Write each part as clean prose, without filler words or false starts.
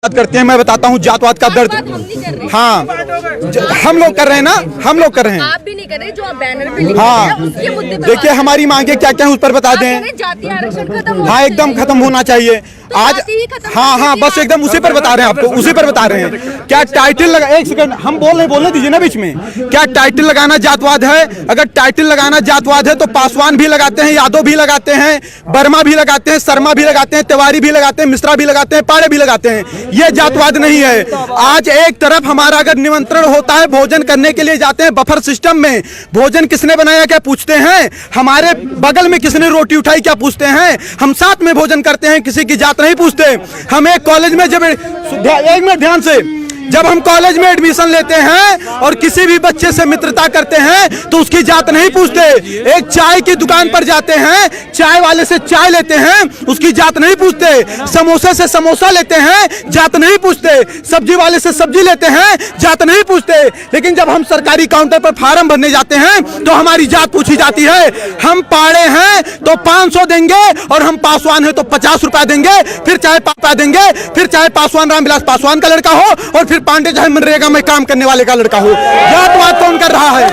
बात करते हैं, मैं बताता हूँ जातवाद का दर्द। हाँ, हम लोग कर रहे हैं ना, हम लोग कर रहे हैं, आप भी नहीं कर रहे, जो आप बैनर पे लिखे हाँ। हैं उसके मुद्दे पे देखिए हमारी मांगे क्या क्या है उस पर बता दें। जातीय आरक्षण खत्म, हाँ एकदम खत्म होना चाहिए आज। हाँ बस एकदम उसी पर बता रहे हैं आपको, उसी पर बता रहे हैं। क्या टाइटल लगा, एक सेकंड हम बोलने दीजिए ना बीच में। क्या टाइटल लगाना जातवाद है? अगर टाइटल लगाना जातवाद है तो पासवान भी लगाते हैं, यादव भी लगाते हैं, वर्मा भी लगाते हैं, शर्मा भी लगाते हैं, तिवारी भी लगाते हैं, मिश्रा भी लगाते हैं, पाड़े भी लगाते हैं। ये जातवाद नहीं है। आज एक तरफ हमारा अगर निमंत्रण होता है, भोजन करने के लिए जाते हैं बफर सिस्टम में, भोजन किसने बनाया क्या पूछते हैं, हमारे बगल में किसने रोटी उठाई क्या पूछते हैं, हम साथ में भोजन करते हैं, किसी की जात नहीं पूछते। हम एक कॉलेज में जब, एक मिनट ध्यान से, जब हम कॉलेज में एडमिशन लेते हैं और किसी भी बच्चे से मित्रता करते हैं तो उसकी जात नहीं पूछते। एक चाय की दुकान पर जाते हैं, चाय वाले से चाय लेते हैं, उसकी जात नहीं पूछते। समोसे से समोसा लेते हैं, जात नहीं पूछते। सब्जी वाले से सब्जी लेते हैं, जात नहीं पूछते। लेकिन जब हम सरकारी काउंटर पर फार्म भरने जाते हैं तो हमारी जात पूछी जाती है। हम पाड़े हैं तो 500 देंगे और हम पासवान है तो 50 रुपया देंगे, फिर चाहे पापा देंगे, फिर चाहे पासवान रामविलास पासवान का लड़का हो और फिर पांडे चाहे मनरेगा में काम करने वाले का लड़का हो। जातवाद कौन कर रहा है?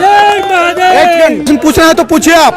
एक पूछना है तो पूछिए, आप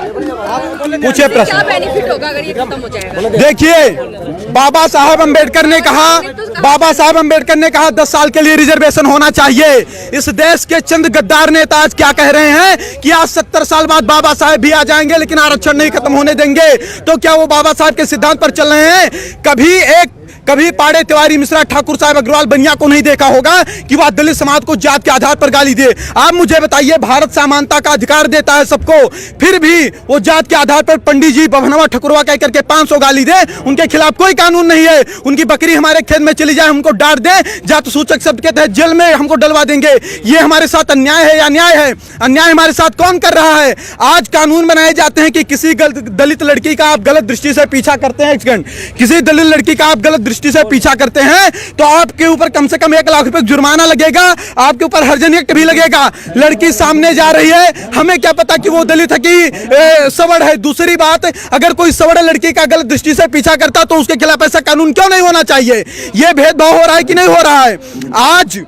पूछिए प्रश्न। क्या बेनिफिट होगा अगर ये खत्म हो जाएगा? देखिए बाबा साहब अंबेडकर ने कहा, बाबा साहब अंबेडकर ने कहा 10 साल के लिए रिजर्वेशन होना चाहिए। इस देश के चंद गद्दार नेता आज क्या कह रहे हैं कि आज 70 साल बाद बाबा साहब भी आ जाएंगे लेकिन आरक्षण नहीं खत्म होने देंगे। तो क्या वो बाबा साहब के सिद्धांत पर चल रहे हैं? कभी पाड़े, तिवारी, मिश्रा, ठाकुर साहब, अग्रवाल, बनिया को नहीं देखा होगा कि वह दलित समाज को जात के आधार पर गाली दे। आप मुझे बताइए, भारत समानता का अधिकार देता है सबको, फिर भी वो जात के आधार पर पंडित जी बभनवा ठकुरवा कह करके 500 गाली दे, उनके खिलाफ कोई कानून नहीं है। उनकी बकरी हमारे खेत में चली जाए, हमको डांट दे, जात सूचक शब्द के तहत जेल में हमको डलवा देंगे। ये हमारे साथ अन्याय है या न्याय है? अन्याय हमारे साथ कौन कर रहा है? आज कानून बनाए जाते हैं कि किसी दलित लड़की का आप गलत दृष्टि से पीछा करते हैं, किसी दलित लड़की का आप गलत दृष्टि से पीछा करते हैं तो आपके ऊपर कम से कम 1 लाख रुपए जुर्माना लगेगा, आपके ऊपर हर्जन एक्ट भी लगेगा। लड़की सामने जा रही है, हमें क्या पता कि वो दलित है कि सवर्ण है। दूसरी बात, अगर कोई सवर्ण लड़की का गलत दृष्टि से पीछा करता तो उसके खिलाफ ऐसा कानून क्यों नहीं होना चाहिए? ये भेदभाव हो रहा है कि नहीं हो रहा है? आज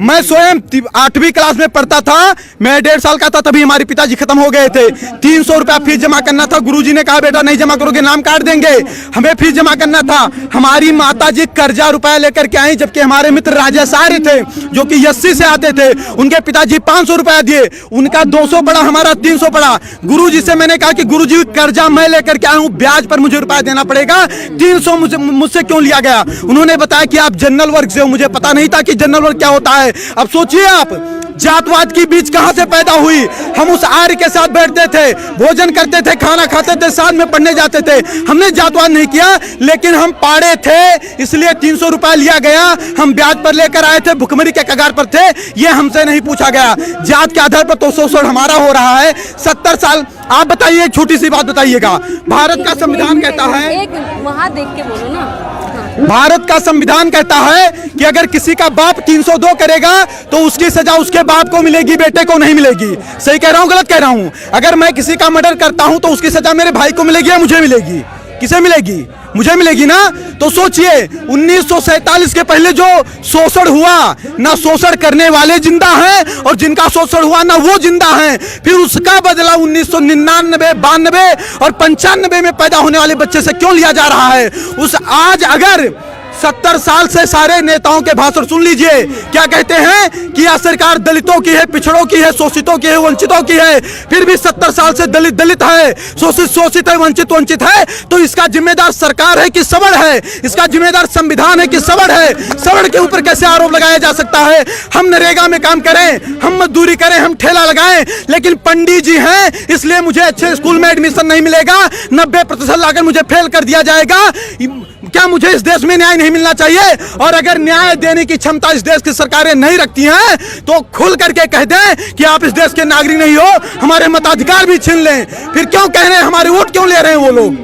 मैं स्वयं 8वीं क्लास में पढ़ता था, मैं 1.5 साल का था, तभी हमारे पिताजी खत्म हो गए थे। 300 रुपया फीस जमा करना था, गुरुजी ने कहा बेटा नहीं जमा करोगे नाम काट देंगे। हमें फीस जमा करना था। हमारी माताजी कर्जा रुपया लेकर के आई, जबकि हमारे मित्र राजेश आर्य थे जो कि 80 से आते थे, उनके पिताजी 500 रुपया दिए, उनका 200 पड़ा, हमारा 300 पड़ा। गुरुजी से मैंने कहा कि गुरुजी कर्जा मैं लेकर के आया हूं, ब्याज पर मुझे रुपया देना पड़ेगा, 300 मुझसे क्यों लिया गया? उन्होंने बताया कि आप जनरल वर्ग से हो। मुझे पता नहीं था कि जनरल वर्ग क्या होता है। अब सोचिए आप, जातवाद की बीज कहां से पैदा हुई? हम उस आर्य के साथ बैठते थे, भोजन करते थे, खाना खाते थे, साथ में पढ़ने जाते थे। हमने जातवाद नहीं किया, लेकिन हम पाड़े थे इसलिए 300 रुपया लिया गया, हम ब्याज पर लेकर आए थे, भुखमरी के कगार पर थे, ये हमसे नहीं पूछा गया। जात के आधार पर तो शोषण हमारा हो रहा है 70 साल। आप बताइए, एक छोटी सी बात बताइएगा, भारत का संविधान कहता है, एक वहां देख के बोलो ना, भारत का संविधान कहता है कि अगर किसी का बाप 302 करेगा तो उसकी सजा उसके बाप को मिलेगी, बेटे को नहीं मिलेगी। सही कह रहा हूं, गलत कह रहा हूं? अगर मैं किसी का मर्डर करता हूं तो उसकी सजा मेरे भाई को मिलेगी या मुझे मिलेगी? किसे मिलेगी? मुझे मिलेगी ना। तो सोचिए 1947 के पहले जो शोषण हुआ, ना शोषण करने वाले जिंदा हैं और जिनका शोषण हुआ ना वो जिंदा हैं। फिर उसका बदला 1999, 92 और 95 में पैदा होने वाले बच्चे से क्यों लिया जा रहा है? उस आज अगर 70 साल से सारे नेताओं के भाषण सुन लीजिए, क्या कहते हैं कि यह सरकार दलितों की है, पिछड़ों की है, शोषितों की है, वंचितों की है। फिर भी 70 साल से दलित दलित है, शोषित शोषित है, वंचित वंचित है। तो इसका जिम्मेदार सरकार है कि सवर्ण है? इसका जिम्मेदार संविधान है कि सवर्ण है? सवर्ण के ऊपर कैसे आरोप लगाया जा सकता है? हम नरेगा में काम करें, हम मजदूरी करें, हम ठेला लगाएं, लेकिन पंडित जी हैं इसलिए मुझे अच्छे स्कूल में एडमिशन नहीं मिलेगा, 90% लाकर मुझे फेल कर दिया जाएगा। क्या मुझे इस देश में न्याय नहीं मिलना चाहिए? और अगर न्याय देने की क्षमता इस देश की सरकारें नहीं रखती हैं तो खुल करके कह दें कि आप इस देश के नागरिक नहीं हो, हमारे मताधिकार भी छीन लें। फिर क्यों कह रहे हैं, हमारे वोट क्यों ले रहे हैं वो लोग?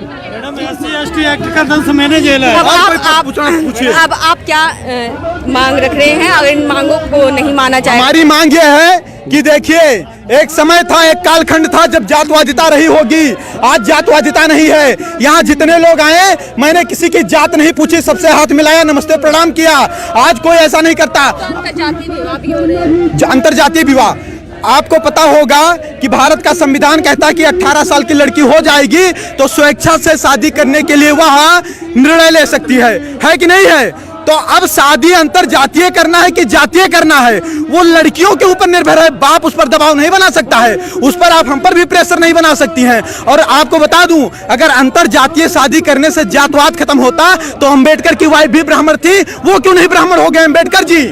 SC/ST एक्ट का 10 महीने जेल है। अब आप क्या मांग रख रहे हैं? अगर इन मांगों को नहीं माना जाए, हमारी मांग ये है कि देखिए एक समय था, एक कालखंड था जब जातवादिता रही होगी, आज जातवादिता नहीं है। यहाँ जितने लोग आए मैंने किसी की जात नहीं पूछी, सबसे हाथ मिलाया, नमस्ते प्रणाम किया। आज कोई ऐसा नहीं करता। अंतर्जातीय विवाह भी हो रहे हैं। अंतर्जातीय विवाह, आपको पता होगा कि भारत का संविधान कहता है कि 18 साल की लड़की हो जाएगी तो स्वेच्छा से शादी करने के लिए वह निर्णय ले सकती है कि नहीं है? तो अब शादी अंतरजातीय करना है कि जातीय करना है, वो लड़कियों के ऊपर निर्भर है। बाप उस पर दबाव नहीं बना सकता है, उस पर आप हम पर भी प्रेशर नहीं बना सकती हैं। और आपको बता दूं, अगर अंतरजातीय शादी करने से जातवाद खत्म होता तो अम्बेडकर की वाइफ भी ब्राह्मण थी, वो क्यों नहीं ब्राह्मण हो गए अम्बेडकर जी?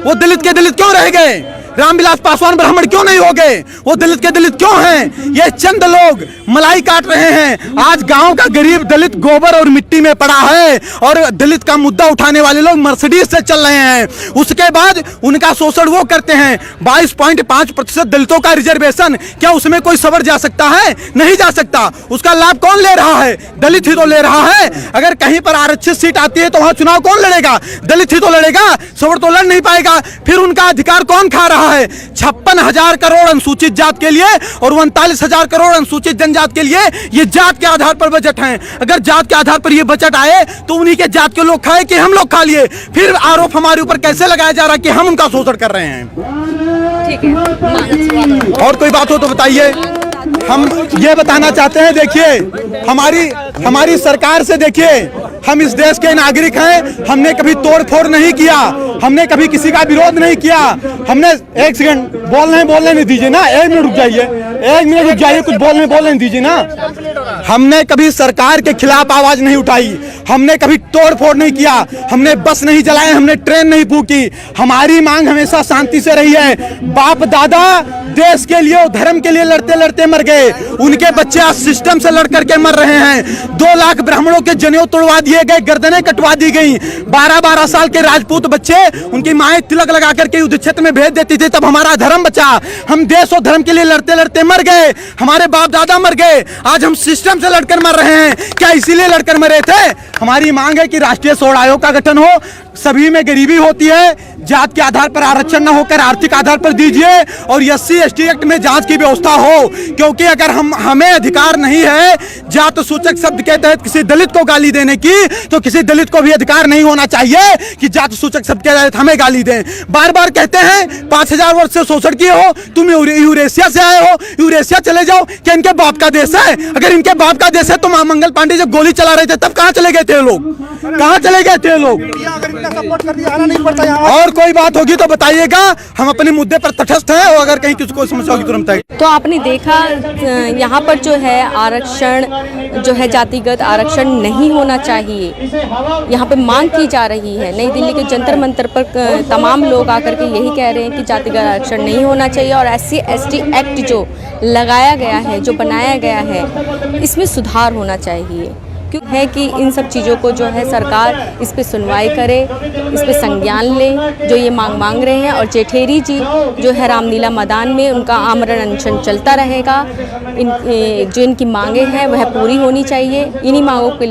वो दलित के दलित क्यों रह गए? रामविलास पासवान ब्राह्मण क्यों नहीं हो गए? वो दलित के दलित क्यों हैं? ये चंद लोग मलाई काट रहे हैं। आज गांव का गरीब दलित गोबर और मिट्टी में पड़ा है और दलित का मुद्दा उठाने वाले लोग मर्सिडीज से चल रहे हैं। उसके बाद उनका शोषण वो करते हैं। 22.5% दलितों का रिजर्वेशन, क्या उसमें कोई सवर जा सकता है? नहीं जा सकता। उसका लाभ कौन ले रहा है? दलित ही तो ले रहा है। अगर कहीं पर आरक्षित सीट आती है तो वहां चुनाव कौन लड़ेगा? दलित ही तो लड़ेगा, सवर तो लड़ नहीं पाएगा। फिर उनका अधिकार कौन खा रहा है? 56,000 करोड़ अनुसूचित जात के लिए और 39,000 करोड़ अनुसूचित जनजात के लिए ये जात के आधार पर बजट है। अगर जात के आधार पर ये बजट आए तो उन्हीं के जात के लोग खाए कि हम लोग खा लिए। फिर आरोप हमारे ऊपर कैसे लगाया जा रहा है कि हम उनका शोषण कर रहे हैं? ठीक है, और कोई बात हो तो बताइए। हम ये बताना चाहते हैं, देखिए हमारी सरकार से, देखिए हम इस देश के नागरिक हैं, हमने कभी तोड़ फोड़ नहीं किया, हमने कभी किसी का विरोध नहीं किया। हमने एक सेकंड बोलने नहीं दीजिए ना, 1 मिनट रुक जाइए, 1 मिनट रुक जाइए, कुछ बोलने दीजिए ना। हमने कभी सरकार के खिलाफ आवाज नहीं उठाई, हमने कभी तोड़ फोड़ नहीं किया, हमने बस नहीं जलाए, हमने ट्रेन नहीं फूकी। हमारी मांग हमेशा शांति से रही है। बाप दादा देश के लिए और धर्म के लिए लड़ते लड़ते मर गए, उनके बच्चे आज सिस्टम से लड़ करके मर रहे हैं। 2 लाख ब्राह्मणों के जनेऊ तोड़वा दिए गए, गर्दनें कटवा दी गई। 12-12 साल के राजपूत बच्चे, उनकी माएं तिलक लगा करके युद्ध क्षेत्र में भेज देती थी, तब हमारा धर्म बचा। हम देश और धर्म के लिए लड़ते लड़ते मर गए, हमारे बाप दादा मर गए, आज हम सिस्टम से लड़कर मर रहे हैं। क्या इसीलिए लड़कर मरे थे? हमारी मांग है कि राष्ट्रीय स्वर्ण आयोग का गठन हो, सभी में गरीबी होती है, जात के आधार पर आरक्षण न होकर आर्थिक आधार पर दीजिए और SC/ST एक्ट में जांच की व्यवस्था हो। क्योंकि अगर हमें अधिकार नहीं है जात सूचक शब्द के तहत किसी दलित को गाली देने की, तो किसी दलित को भी अधिकार नहीं होना चाहिए कि जात सूचक शब्द के तहत हमें गाली दें। बार बार कहते हैं 5000 वर्ष से शोषण किए हो, तुम यूरेशिया से आए हो, यूरेशिया चले जाओ। क्या इनके बाप का देश है? अगर इनके बाप का देश है तो मंगल पांडे जब गोली चला रहे थे तब कहां चले गए थे लोग? कहां चले गए थे लोग? सपोर्ट कर दिया, आना नहीं पड़ता यहाँ। और कोई बात होगी तो बताइएगा, हम अपने मुद्दे पर तटस्थ हैं और अगर कहीं किसी को समस्या होगी तुरंत बताइए। तो आपने देखा यहाँ पर जो है आरक्षण जो है जातिगत आरक्षण नहीं होना चाहिए, यहाँ पे मांग की जा रही है। नई दिल्ली के जंतर मंतर पर तमाम लोग आकर के यही कह रहे हैं कि जातिगत आरक्षण नहीं होना चाहिए और SC/ST एक्ट जो लगाया गया है, जो बनाया गया है, इसमें सुधार होना चाहिए। क्यों है कि इन सब चीज़ों को जो है सरकार इस पे सुनवाई करे, इस पे संज्ञान ले, जो ये मांग रहे हैं। और जेठेरी जी जो है रामलीला मैदान में उनका आमरण अनशन चलता रहेगा। जो इनकी मांगे हैं वह पूरी होनी चाहिए। इन्हीं मांगों के